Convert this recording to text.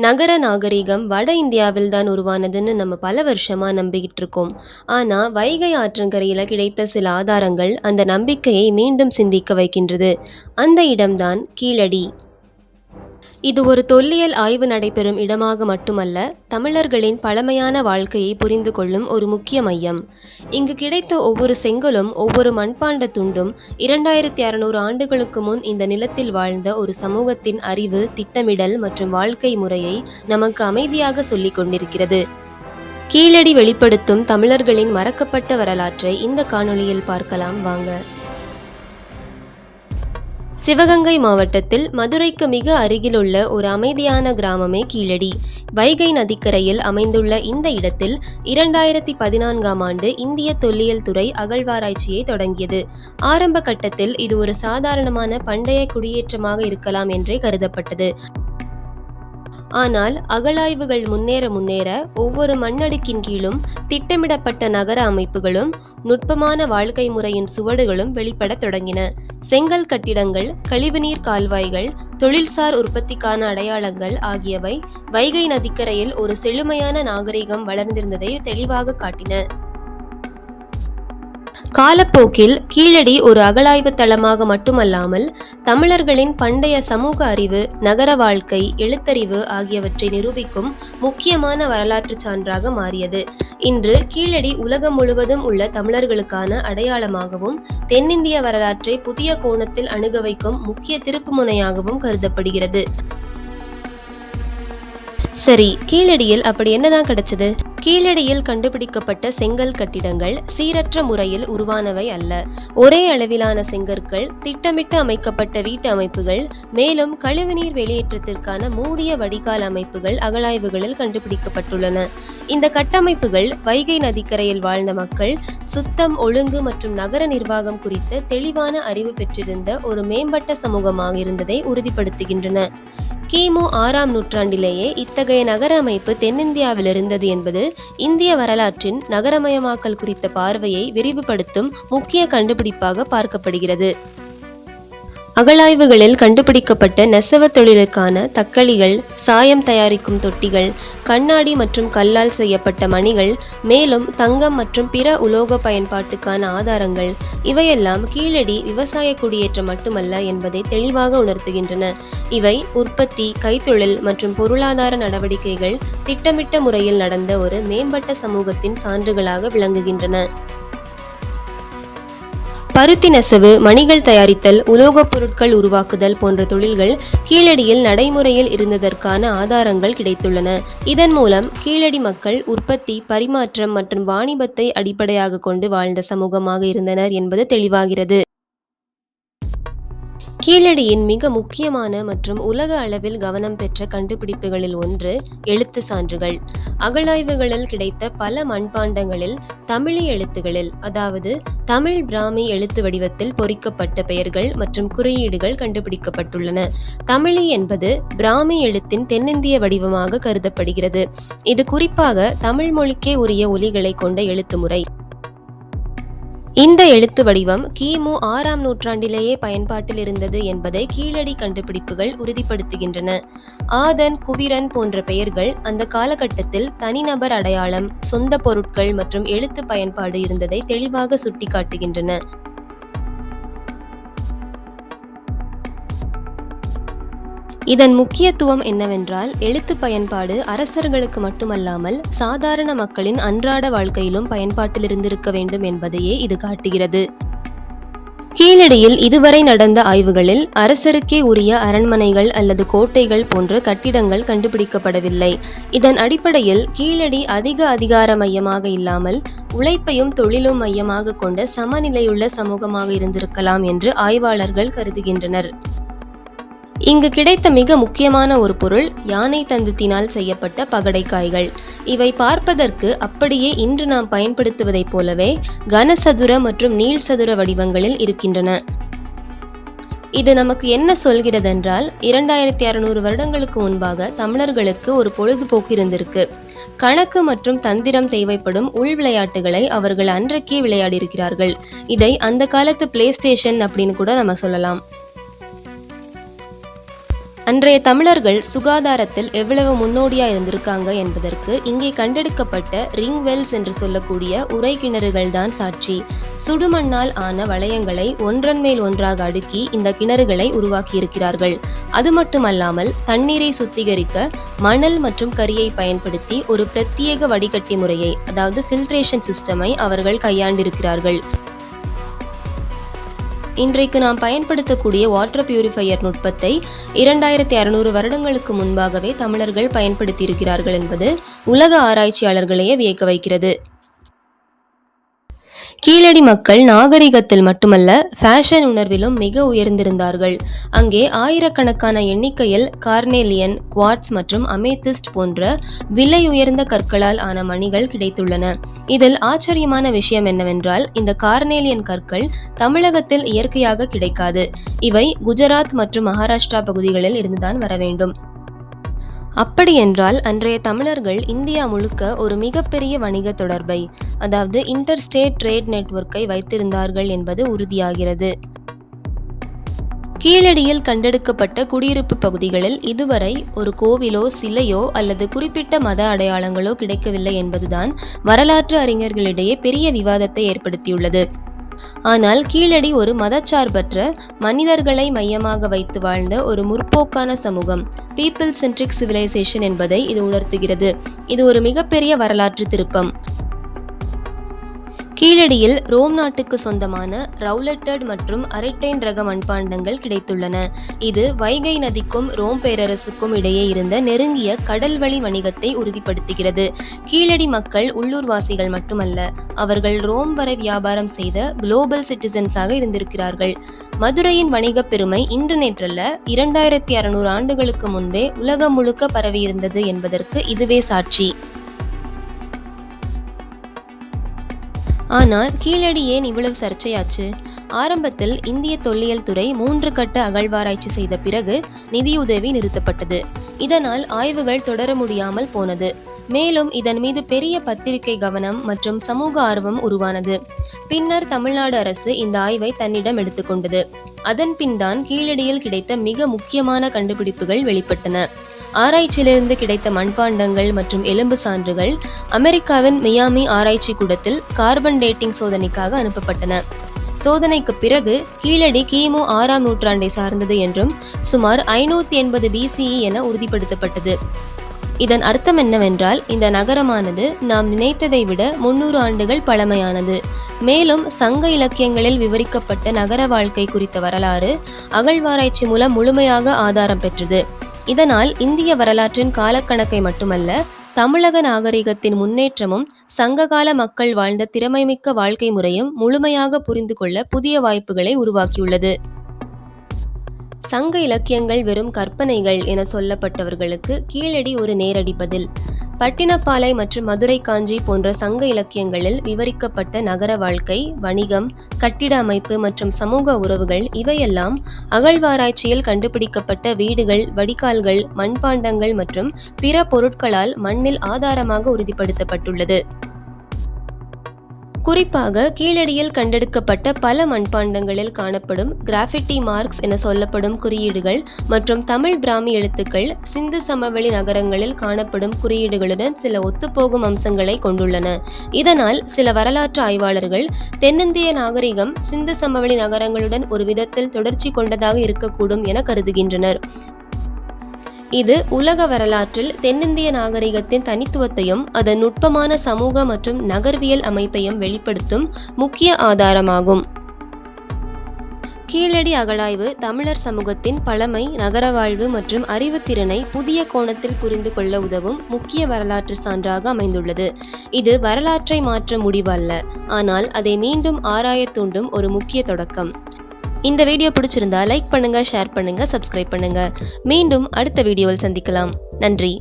நகர நாகரிகம் வட இந்தியாவில் தான் உருவானதுன்னு நம்ம பல வருஷமா நம்பிக்கிட்டு இருக்கோம். ஆனா வைகை ஆற்றங்கரையில கிடைத்த சில ஆதாரங்கள் அந்த நம்பிக்கையை மீண்டும் சிந்திக்க வைக்கின்றது. அந்த இடம்தான் கீழடி. இது ஒரு தொல்லியல் ஆய்வு நடைபெறும் இடமாக மட்டுமல்ல, தமிழர்களின் பழமையான வாழ்க்கையை புரிந்து கொள்ளும் ஒரு முக்கிய மையம். இங்கு கிடைத்த ஒவ்வொரு செங்கலும் ஒவ்வொரு மண்பாண்ட துண்டும் 2600 ஆண்டுகளுக்கு முன் இந்த நிலத்தில் வாழ்ந்த ஒரு சமூகத்தின் அறிவு, திட்டமிடல் மற்றும் வாழ்க்கை முறையை நமக்கு அமைதியாக சொல்லிக் கொண்டிருக்கிறது. கீழடி வெளிப்படுத்தும் தமிழர்களின் மறக்கப்பட்ட வரலாற்றை இந்த காணொளியில் பார்க்கலாம் வாங்க. சிவகங்கை மாவட்டத்தில் மதுரைக்கு மிக அருகிலுள்ள ஒரு அமைதியான கிராமமே கீழடி. வைகை நதிக்கரையில் அமைந்துள்ள இந்த இடத்தில் 2014ஆம் ஆண்டு இந்திய தொல்லியல் துறை அகழ்வாராய்ச்சியை தொடங்கியது. ஆரம்ப கட்டத்தில் இது ஒரு சாதாரணமான பண்டைய குடியேற்றமாக இருக்கலாம் என்றே கருதப்பட்டது. ஆனால் அகழாய்வுகள் முன்னேற ஒவ்வொரு மண்ணடுக்கின் கீழும் திட்டமிடப்பட்ட நகர அமைப்புகளும் நுட்பமான வாழ்க்கை முறையின் சுவடுகளும் வெளிப்படத் தொடங்கின. செங்கல் கட்டிடங்கள், கழிவுநீர் கால்வாய்கள், தொழில்சார் உற்பத்திக்கான அடையாளங்கள் ஆகியவை வைகை நதிக்கரையில் ஒரு செழுமையான நாகரிகம் வளர்ந்திருந்ததை தெளிவாக காட்டின. காலப்போக்கில் கீழடி ஒரு அகழாய்வு தளமாக மட்டுமல்லாமல் தமிழர்களின் பண்டைய சமூக அறிவு, நகர வாழ்க்கை, எழுத்தறிவு ஆகியவற்றை நிரூபிக்கும் முக்கியமான வரலாற்று சான்றாக மாறியது. இன்று கீழடி உலகம் முழுவதும் உள்ள தமிழர்களுக்கான அடையாளமாகவும் தென்னிந்திய வரலாற்றை புதிய கோணத்தில் அணுக வைக்கும் முக்கிய திருப்புமுனையாகவும் கருதப்படுகிறது. சரி, கீழடியில் அப்படி என்னதான் கிடைச்சது? கீழடியில் கண்டுபிடிக்கப்பட்ட செங்கல் கட்டிடங்கள் சீரற்ற முறையில் உருவானவை அல்ல. ஒரே அளவிலான செங்கற்கள், திட்டமிட்டு அமைக்கப்பட்ட வீட்டு அமைப்புகள், மேலும் கழிவுநீர் வெளியேற்றத்திற்கான மூடிய வடிகால் அமைப்புகள் அகழாய்வுகளில் கண்டுபிடிக்கப்பட்டுள்ளன. இந்த கட்டமைப்புகள் வைகை நதிக்கரையில் வாழ்ந்த மக்கள் சுத்தம், ஒழுங்கு மற்றும் நகர நிர்வாகம் குறித்த தெளிவான அறிவு பெற்றிருந்த ஒரு மேம்பட்ட சமூகமாக இருந்ததை உறுதிப்படுத்துகின்றன. கிமு 6ஆம் நூற்றாண்டிலேயே இத்தகைய நகர அமைப்பு தென்னிந்தியாவில் இருந்தது என்பது இந்திய வரலாற்றின் நகரமயமாக்கல் குறித்த பார்வையை விரிவுபடுத்தும் முக்கிய கண்டுபிடிப்பாக பார்க்கப்படுகிறது. அகழாய்வுகளில் கண்டுபிடிக்கப்பட்ட நெசவு தொழிலுக்கான தக்களிகள், சாயம் தயாரிக்கும் தொட்டிகள், கண்ணாடி மற்றும் கல்லால் செய்யப்பட்ட மணிகள், மேலும் தங்கம் மற்றும் பிற உலோக பயன்பாட்டுக்கான ஆதாரங்கள் இவையெல்லாம் கீழடி விவசாய குடியேற்றம் மட்டுமல்ல என்பதை தெளிவாக உணர்த்துகின்றன. இவை உற்பத்தி, கைத்தொழில் மற்றும் பொருளாதார நடவடிக்கைகள் திட்டமிட்ட முறையில் நடந்த ஒரு மேம்பட்ட சமூகத்தின் சான்றுகளாக விளங்குகின்றன. பருத்தி நெசவு, மணிகள் தயாரித்தல், உலோகப் பொருட்கள் உருவாக்குதல் போன்ற தொழில்கள் கீழடியில் நடைமுறையில் இருந்ததற்கான ஆதாரங்கள் கிடைத்துள்ளன. இதன் மூலம் கீழடி மக்கள் உற்பத்தி, பரிமாற்றம் மற்றும் வாணிபத்தை அடிப்படையாக கொண்டு வாழ்ந்த சமூகமாக இருந்தனர் என்பது தெளிவாகிறது. கீழடியின் மிக முக்கியமான மற்றும் உலக அளவில் கவனம் பெற்ற கண்டுபிடிப்புகளில் ஒன்று எழுத்து சான்றுகள். அகழாய்வுகளில் கிடைத்த பல மண்பாண்டங்களில் தமிழி எழுத்துகளில், அதாவது தமிழ் பிராமி எழுத்து வடிவத்தில் பொறிக்கப்பட்ட பெயர்கள் மற்றும் குறியீடுகள் கண்டுபிடிக்கப்பட்டுள்ளன. தமிழி என்பது பிராமி எழுத்தின் தென்னிந்திய வடிவமாக கருதப்படுகிறது. இது குறிப்பாக தமிழ் மொழிக்கே உரிய ஒலிகளை கொண்ட எழுத்து முறை. இந்த எழுத்து வடிவம் கிமு 6ஆம் நூற்றாண்டிலேயே பயன்பாட்டில் இருந்தது என்பதை கீழடி கண்டுபிடிப்புகள் உறுதிப்படுத்துகின்றன. ஆதன், குவிரன் போன்ற பெயர்கள் அந்த காலகட்டத்தில் தனிநபர் அடையாளம், சொந்த பொருட்கள் மற்றும் எழுத்து பயன்பாடு இருந்ததை தெளிவாக சுட்டிக்காட்டுகின்றன. இதன் முக்கியத்துவம் என்னவென்றால், எழுத்து பயன்பாடு அரசர்களுக்கு மட்டுமல்லாமல் சாதாரண மக்களின் அன்றாட வாழ்க்கையிலும் பயன்பாட்டில் இருந்திருக்க வேண்டும் என்பதையே இது காட்டுகிறது. கீழடியில் இதுவரை நடந்த ஆய்வுகளில் அரசருக்கே உரிய அரண்மனைகள் அல்லது கோட்டைகள் போன்ற கட்டிடங்கள் கண்டுபிடிக்கப்படவில்லை. இதன் அடிப்படையில் கீழடி அதிக அதிகார மையமாக இல்லாமல் உழைப்பையும் தொழிலும் மையமாக கொண்ட சமநிலையுள்ள சமூகமாக இருந்திருக்கலாம் என்று ஆய்வாளர்கள் கருதுகின்றனர். இங்கு கிடைத்த மிக முக்கியமான ஒரு பொருள் யானை தந்தத்தினால் செய்யப்பட்ட பகடைக்காய்கள். இவை பார்ப்பதற்கு அப்படியே இன்று நாம் பயன்படுத்துவதைப் போலவே கனசதுர மற்றும் நீள்சதுர வடிவங்களில் இருக்கின்றன. இது நமக்கு என்ன சொல்கிறதென்றால், 2600 வருடங்களுக்கு முன்பாக தமிழர்களுக்கு ஒரு பொழுதுபோக்கு இருந்திருக்கு. கணக்கு மற்றும் தந்திரம் தேவைப்படும் உள் விளையாட்டுகளை அவர்கள் அன்றைக்கே விளையாடியிருக்கிறார்கள். இதை அந்த காலத்து பிளே ஸ்டேஷன் அப்படின்னு கூட நம்ம சொல்லலாம். அன்றைய தமிழர்கள் சுகாதாரத்தில் எவ்வளவு முன்னோடியா இருந்திருக்காங்க என்பதற்கு இங்கே கண்டெடுக்கப்பட்ட ரிங் வெல்ஸ் என்று சொல்லக்கூடிய உறை கிணறுகள் தான் சாட்சி. சுடுமண்ணால் ஆன வளையங்களை ஒன்றன் மேல் ஒன்றாக அடுக்கி இந்த கிணறுகளை உருவாக்கியிருக்கிறார்கள். அது மட்டுமல்லாமல் தண்ணீரை சுத்திகரிக்க மணல் மற்றும் கரியை பயன்படுத்தி ஒரு பிரத்யேக வடிகட்டி முறையை, அதாவது ஃபில்ட்ரேஷன் சிஸ்டமை அவர்கள் கையாண்டிருக்கிறார்கள். இன்றைக்கு நாம் பயன்படுத்தக்கூடிய வாட்டர் பியூரிஃபையர் நுட்பத்தை 2600 வருடங்களுக்கு முன்பாகவே தமிழர்கள் பயன்படுத்தியிருக்கிறார்கள் என்பது உலக ஆராய்ச்சியாளர்களையே வியக்க வைக்கிறது. கீழடி மக்கள் நாகரிகத்தில் மட்டுமல்ல, ஃபேஷன் உணர்விலும் மிக உயர்ந்திருந்தார்கள். அங்கே ஆயிரக்கணக்கான எண்ணிக்கையில் கார்னேலியன், குவார்ட்ஸ் மற்றும் அமேத்திஸ்ட் போன்ற விலை உயர்ந்த கற்களால் ஆன மணிகள் கிடைத்துள்ளன. இதில் ஆச்சரியமான விஷயம் என்னவென்றால், இந்த கார்னேலியன் கற்கள் தமிழகத்தில் இயற்கையாக கிடைக்காது. இவை குஜராத் மற்றும் மகாராஷ்டிரா பகுதிகளில் இருந்துதான் வர வேண்டும். அப்படியென்றால் அன்றைய தமிழர்கள் இந்தியா முழுக்க ஒரு மிகப்பெரிய வணிக தொடர்பை, அதாவது இன்டர்ஸ்டேட் ட்ரேட் நெட்வொர்க்கை வைத்திருந்தார்கள் என்பது உறுதியாகிறது. கீழடியில் கண்டெடுக்கப்பட்ட குடியிருப்பு பகுதிகளில் இதுவரை ஒரு கோவிலோ சிலையோ அல்லது குறிப்பிட்ட மத அடையாளங்களோ கிடைக்கவில்லை என்பதுதான் வரலாற்று அறிஞர்களிடையே பெரிய விவாதத்தை ஏற்படுத்தியுள்ளது. ஆனால் கீழடி ஒரு மதச்சார்பற்ற, மனிதர்களை மையமாக வைத்து வாழ்ந்த ஒரு முற்போக்கான சமூகம், பீப்பிள் சென்ட்ரிக் சிவிலைசேஷன் என்பதை இது உணர்த்துகிறது. இது ஒரு மிகப்பெரிய வரலாற்று திருப்பம். கீழடியில் ரோம் நாட்டுக்கு சொந்தமான ரவுலட்டட் மற்றும் அரைட்டைன் ரக மண்பாண்டங்கள் கிடைத்துள்ளன. இது வைகை நதிக்கும் ரோம் பேரரசுக்கும் இடையே இருந்த நெருங்கிய கடல்வழி வணிகத்தை உறுதிப்படுத்துகிறது. கீழடி மக்கள் உள்ளூர்வாசிகள் மட்டுமல்ல, அவர்கள் ரோம் வரை வியாபாரம் செய்த குளோபல் சிட்டிசன்ஸாக இருந்திருக்கிறார்கள். மதுரையின் வணிக பெருமை இன்று நேற்றல்ல, 2600 ஆண்டுகளுக்கு முன்பே உலகம் முழுக்க பரவியிருந்தது என்பதற்கு இதுவே சாட்சி. ஆனால் கீழடி ஏன் இவ்வளவு சர்ச்சையாச்சு? ஆரம்பத்தில் இந்திய தொல்லியல் துறை 3 கட்ட அகழ்வாராய்ச்சி செய்த பிறகு நிதியுதவி நிறுத்தப்பட்டது. இதனால் ஆய்வுகள் தொடர முடியாமல் போனது. மேலும் இதன் மீது பெரிய பத்திரிகை கவனம் மற்றும் சமூக ஆர்வம் உருவானது. பின்னர் தமிழ்நாடு அரசு இந்த ஆய்வை தன்னிடம் எடுத்துக்கொண்டது. அதன் பின்தான் கீழடியில் கிடைத்த மிக முக்கியமான கண்டுபிடிப்புகள் வெளிப்பட்டன. ஆராய்ச்சியிலிருந்து கிடைத்த மண்பாண்டங்கள் மற்றும் எலும்பு சான்றுகள் அமெரிக்காவின் மியாமி ஆராய்ச்சி கூடத்தில் கார்பன் டேட்டிங் சோதனைக்காக அனுப்பப்பட்டன. சோதனைக்கு பிறகு கீழடி கிமு 6ஆம் நூற்றாண்டை சார்ந்தது என்றும் சுமார் 580 BCE என உறுதிப்படுத்தப்பட்டது. இதன் அர்த்தம் என்னவென்றால், இந்த நகரமானது நாம் நினைத்ததை விட 300 ஆண்டுகள் பழமையானது. மேலும் சங்க இலக்கியங்களில் விவரிக்கப்பட்ட நகர வாழ்க்கை குறித்த வரலாறு அகழ்வாராய்ச்சி மூலம் முழுமையாக ஆதாரம் பெற்றது. இதனால் இந்திய வரலாற்றின் காலக்கணக்கை மட்டுமல்ல, தமிழக நாகரிகத்தின் முன்னேற்றமும் சங்ககால மக்கள் வாழ்ந்த திறமைமிக்க வாழ்க்கை முறையும் முழுமையாக புரிந்து கொள்ள புதிய வாய்ப்புகளை உருவாக்கியுள்ளது. சங்க இலக்கியங்கள் வெறும் கற்பனைகள் என சொல்லப்பட்டவர்களுக்கு கீழடி ஒரு நேரடி பதில். பட்டினப்பாலை மற்றும் மதுரை காஞ்சி போன்ற சங்க இலக்கியங்களில் விவரிக்கப்பட்ட நகர வாழ்க்கை, வணிகம், கட்டிட அமைப்பு மற்றும் சமூக உறவுகள் இவையெல்லாம் அகழ்வாராய்ச்சியில் கண்டுபிடிக்கப்பட்ட வீடுகள், வடிகால்கள், மண்பாண்டங்கள் மற்றும் பிற பொருட்களால் மண்ணில் ஆதாரமாக உறுதிப்படுத்தப்பட்டுள்ளது. குறிப்பாக கீழடியில் கண்டெடுக்கப்பட்ட பல மண்பாண்டங்களில் காணப்படும் கிராஃபிட்டி மார்க்ஸ் என சொல்லப்படும் குறியீடுகள் மற்றும் தமிழ் பிராமி எழுத்துக்கள் சிந்து சமவெளி நகரங்களில் காணப்படும் குறியீடுகளுடன் சில ஒத்துப்போகும் அம்சங்களை கொண்டுள்ளன. இதனால் சில வரலாற்று ஆய்வாளர்கள் தென்னிந்திய நாகரிகம் சிந்து சமவெளி நகரங்களுடன் ஒரு விதத்தில் தொடர்ச்சி கொண்டதாக இருக்கக்கூடும் என கருதுகின்றனர். இது உலக வரலாற்றில் தென்னிந்திய நாகரிகத்தின் தனித்துவத்தையும் அதன் நுட்பமான சமூக மற்றும் நகர்வியல் அமைப்பையும் வெளிப்படுத்தும் முக்கிய ஆதாரமாகும். கீழடி அகழாய்வு தமிழர் சமூகத்தின் பழமை, நகர வாழ்வு மற்றும் அறிவுத்திறனை புதிய கோணத்தில் புரிந்து கொள்ள உதவும் முக்கிய வரலாற்று சான்றாக அமைந்துள்ளது. இது வரலாற்றை மாற்ற முடிவு அல்ல, ஆனால் அதை மீண்டும் ஆராய தூண்டும் ஒரு முக்கிய தொடக்கம். இந்த வீடியோ பிடிச்சிருந்தா லைக் பண்ணுங்க, ஷேர் பண்ணுங்க, சப்ஸ்கிரைப் பண்ணுங்க. மீண்டும் அடுத்த வீடியோவில் சந்திக்கலாம். நன்றி.